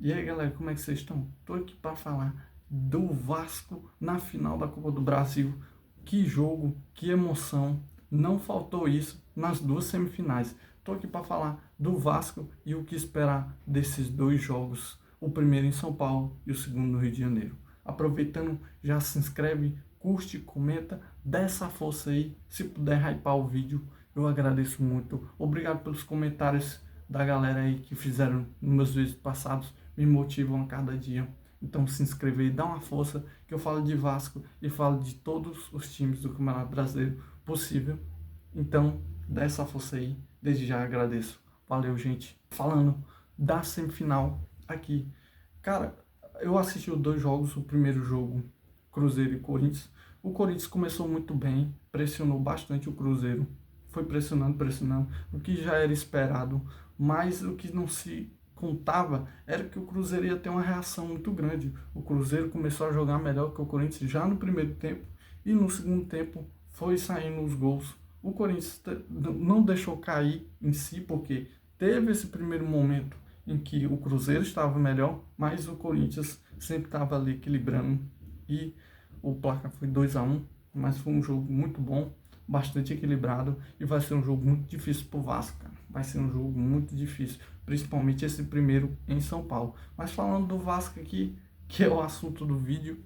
E aí, galera, como é que vocês estão? Tô aqui para falar do Vasco na final da Copa do Brasil. Que jogo, que emoção. Não faltou isso nas duas semifinais. Tô aqui para falar do Vasco e o que esperar desses dois jogos. O primeiro em São Paulo e o segundo no Rio de Janeiro. Aproveitando, já se inscreve, curte, comenta, dá essa força aí. Se puder hypar o vídeo, eu agradeço muito. Obrigado pelos comentários da galera aí que fizeram nos meus vídeos passados, me motivam a cada dia. Então se inscreve aí, dá uma força, que eu falo de Vasco e falo de todos os times do Campeonato Brasileiro possível. Então dá essa força aí, desde já agradeço. Valeu, gente. Falando da semifinal aqui, cara, eu assisti os dois jogos. O primeiro jogo, Cruzeiro e Corinthians. O Corinthians começou muito bem, pressionou bastante o Cruzeiro, foi pressionando, o que já era esperado, mas o que não se contava era que o Cruzeiro ia ter uma reação muito grande. O Cruzeiro começou a jogar melhor que o Corinthians já no primeiro tempo, e no segundo tempo foi saindo os gols. O Corinthians não deixou cair em si, porque teve esse primeiro momento em que o Cruzeiro estava melhor, mas o Corinthians sempre estava ali equilibrando, e o placar foi 2-1, mas foi um jogo muito bom, bastante equilibrado, e vai ser um jogo muito difícil pro Vasco, cara. Vai ser um jogo muito difícil, principalmente esse primeiro em São Paulo. Mas falando do Vasco aqui, que é o assunto do vídeo,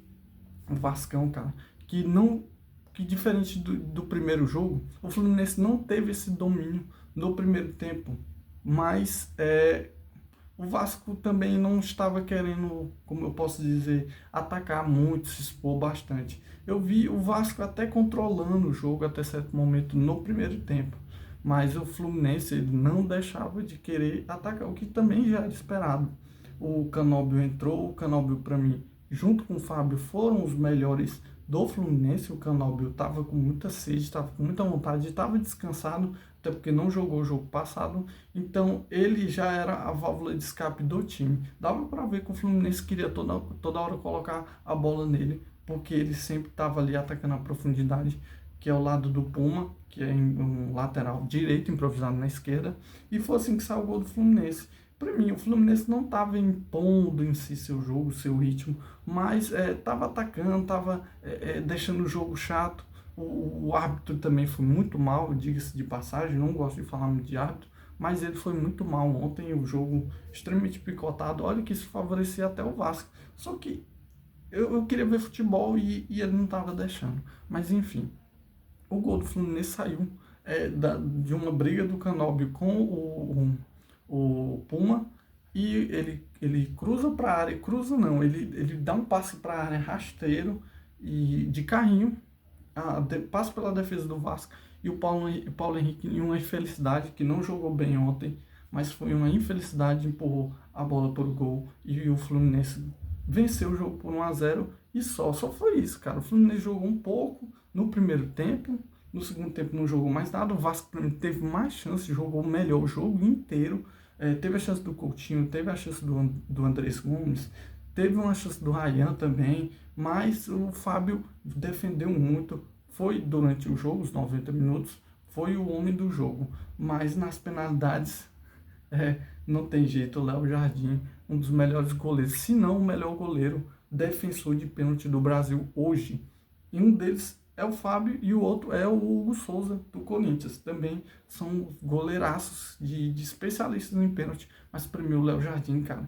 o Vascão, cara, que diferente do primeiro jogo, o Fluminense não teve esse domínio no primeiro tempo, mas o Vasco também não estava querendo, como eu posso dizer, atacar muito, se expor bastante. Eu vi o Vasco até controlando o jogo até certo momento no primeiro tempo, mas o Fluminense ele não deixava de querer atacar, o que também já era esperado. O Canóbio entrou, o Canóbio para mim, junto com o Fábio, foram os melhores do Fluminense. O Canóbio estava com muita sede, estava com muita vontade, estava descansado, até porque não jogou o jogo passado, então ele já era a válvula de escape do time. Dava para ver que o Fluminense queria toda hora colocar a bola nele, porque ele sempre estava ali atacando a profundidade, que é o lado do Puma, que é um lateral direito improvisado na esquerda, e foi assim que saiu o gol do Fluminense. Para mim, o Fluminense não estava impondo em si seu jogo, seu ritmo, mas estava atacando, estava deixando o jogo chato. O árbitro também foi muito mal, diga-se de passagem, não gosto de falar muito de árbitro, mas ele foi muito mal ontem, o jogo extremamente picotado. Olha que isso favorecia até o Vasco. Só que eu queria ver futebol e ele não estava deixando. Mas enfim, o gol do Fluminense saiu de uma briga do Canóbio com o Puma, e ele cruza para a área, cruza não, ele dá um passe para a área rasteiro e de carrinho, passa pela defesa do Vasco, e o Paulo Henrique, em uma infelicidade, que não jogou bem ontem, mas foi uma infelicidade, empurrou a bola para o gol, e o Fluminense venceu o jogo por 1-0, e só foi isso, cara. O Fluminense jogou um pouco no primeiro tempo, no segundo tempo não jogou mais nada. O Vasco teve mais chance, jogou melhor o jogo inteiro. Teve a chance do Coutinho, teve a chance do Andrés Gomes, teve uma chance do Ryan também, mas o Fábio defendeu muito, foi durante o jogo, os 90 minutos, foi o homem do jogo, mas nas penalidades não tem jeito. O Léo Jardim, um dos melhores goleiros, se não o melhor goleiro defensor de pênalti do Brasil hoje, e um deles é o Fábio e o outro é o Hugo Souza, do Corinthians. Também são goleiraços de especialistas em pênalti. Mas para mim o Léo Jardim, cara,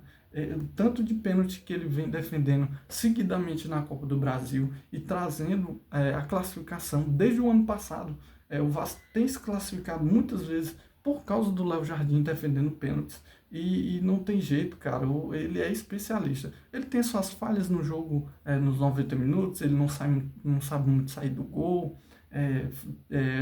tanto de pênalti que ele vem defendendo seguidamente na Copa do Brasil e trazendo a classificação desde o ano passado. O Vasco tem se classificado muitas vezes por causa do Léo Jardim defendendo pênaltis. E não tem jeito, cara. Ele é especialista. Ele tem suas falhas no jogo, nos 90 minutos. Ele não sabe muito sair do gol,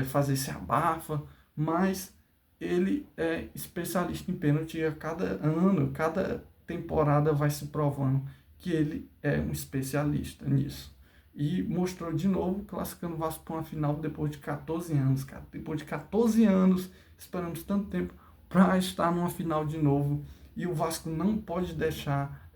fazer esse abafa. Mas ele é especialista em pênalti. A cada ano, cada temporada vai se provando que ele é um especialista nisso. E mostrou de novo, classificando o Vasco para uma final depois de 14 anos, cara. Depois de 14 anos, esperamos tanto tempo para estar numa final de novo. E o Vasco não pode deixar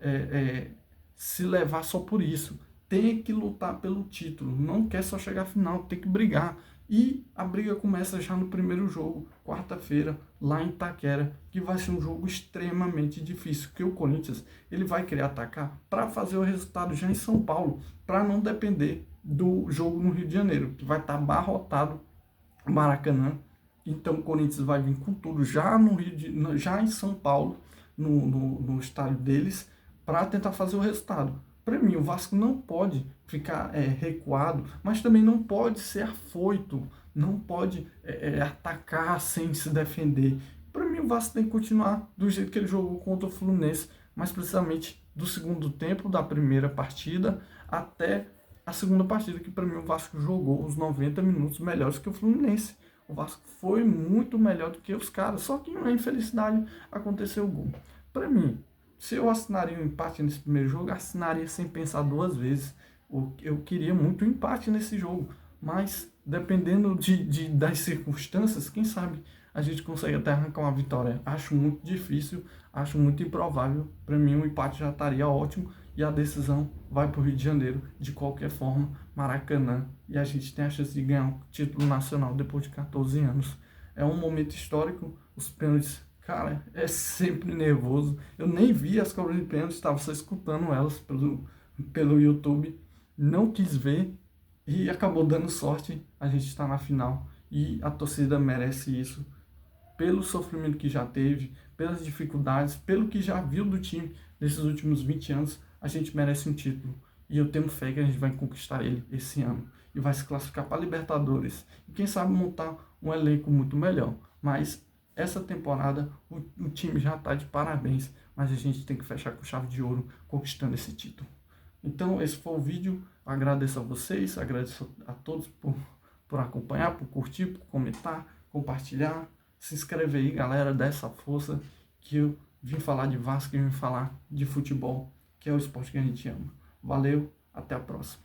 se levar só por isso. Tem que lutar pelo título. Não quer só chegar à final, tem que brigar. E a briga começa já no primeiro jogo, quarta-feira, lá em Itaquera, que vai ser um jogo extremamente difícil, porque o Corinthians ele vai querer atacar para fazer o resultado já em São Paulo, para não depender do jogo no Rio de Janeiro, que vai estar abarrotado o Maracanã. Então o Corinthians vai vir com tudo já no já em São Paulo, no estádio deles, para tentar fazer o resultado. Para mim, o Vasco não pode ficar recuado, mas também não pode ser afoito, não pode atacar sem se defender. Para mim, o Vasco tem que continuar do jeito que ele jogou contra o Fluminense, mais precisamente do segundo tempo da primeira partida até a segunda partida, que para mim o Vasco jogou os 90 minutos melhores que o Fluminense. O Vasco foi muito melhor do que os caras, só que na infelicidade aconteceu o gol. Para mim, se eu assinaria um empate nesse primeiro jogo, assinaria sem pensar duas vezes. Eu queria muito um empate nesse jogo, mas dependendo das circunstâncias, quem sabe a gente consegue até arrancar uma vitória. Acho muito difícil, acho muito improvável. Para mim, um empate já estaria ótimo e a decisão vai para o Rio de Janeiro. De qualquer forma, Maracanã, e a gente tem a chance de ganhar um título nacional depois de 14 anos. É um momento histórico, os pênaltis. Cara, é sempre nervoso. Eu nem vi as cobras de pênalti, estava só escutando elas pelo YouTube. Não quis ver e acabou dando sorte. A gente está na final e a torcida merece isso. Pelo sofrimento que já teve, pelas dificuldades, pelo que já viu do time nesses últimos 20 anos, a gente merece um título. E eu tenho fé que a gente vai conquistar ele esse ano. E vai se classificar para a Libertadores. E quem sabe montar um elenco muito melhor. Mas essa temporada o time já está de parabéns, mas a gente tem que fechar com chave de ouro, conquistando esse título. Então esse foi o vídeo, agradeço a vocês, agradeço a todos por acompanhar, por curtir, por comentar, compartilhar, se inscreve aí galera, dá essa força que eu vim falar de Vasco e vim falar de futebol, que é o esporte que a gente ama. Valeu, até a próxima.